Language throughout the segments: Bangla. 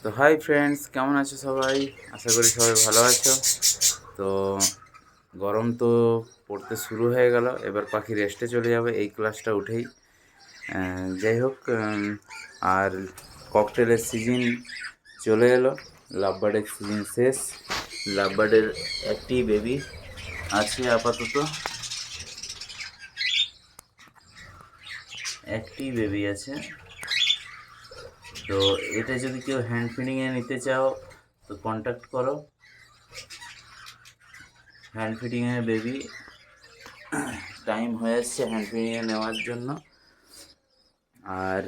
তো হাই ফ্রেন্ডস, কেমন আছো সবাই? আশা করি সবাই ভালো আছো। তো গরম তো পড়তে শুরু হয়ে গেল, এবার পাখি রেস্টে চলে যাবে এই ক্লাসটা উঠেই। যাই হোক, আর ককটেলের সিজন চলে এলো, লাভবার্ডের সিজন শেষ। লাভবার্ডের একটি বেবি আছে আপাতত, একটি বেবি আছে। তো এটা যদি কেউ হ্যান্ড ফিডিংয়ে নিতে চাও তো কন্ট্যাক্ট করো। হ্যান্ড ফিডিংয়ের বেবি টাইম হয়ে আসছে হ্যান্ড ফিডিংয়ে নেওয়ার জন্য। আর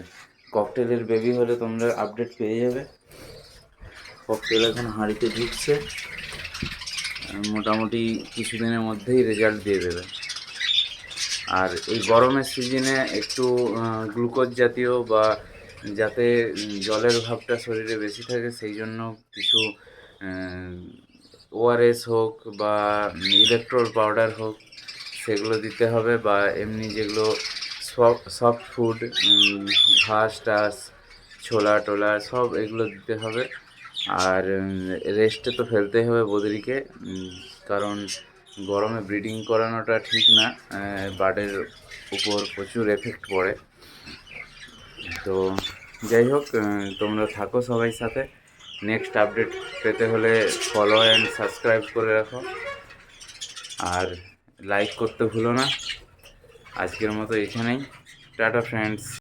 ককটেলের বেবি হলে তোমরা আপডেট পেয়ে যাবে। ককটেল এখন হাঁড়িতে ঢুকছে, মোটামুটি কিছুদিনের মধ্যেই রেজাল্ট দিয়ে দেবে। আর এই গরমের সিজনে একটু গ্লুকোজ জাতীয় বা যাতে জলের ভাবটা শরীরে বেশি থাকে সেই জন্য কিছু ওআরএস হোক বা ইলেকট্রল পাউডার হোক সেগুলো দিতে হবে, বা এমনি যেগুলো সফট ফুড, ঘাস টাস, ছোলা টোলা সব এগুলো দিতে হবে। আর রেস্টে তো ফেলতেই হবে বদরিকে, কারণ গরমে ব্রিডিং করানোটা ঠিক না, বার্ডের উপর প্রচুর এফেক্ট পড়ে। তো যাই হোক, তোমরা থাকো সবাই সাথে। নেক্সট আপডেট পেতে হলে ফলো অ্যান্ড সাবস্ক্রাইব করে রাখো, আর লাইক করতে ভুলো না। আজকের মতো এখানেই, টাটা ফ্রেন্ডস।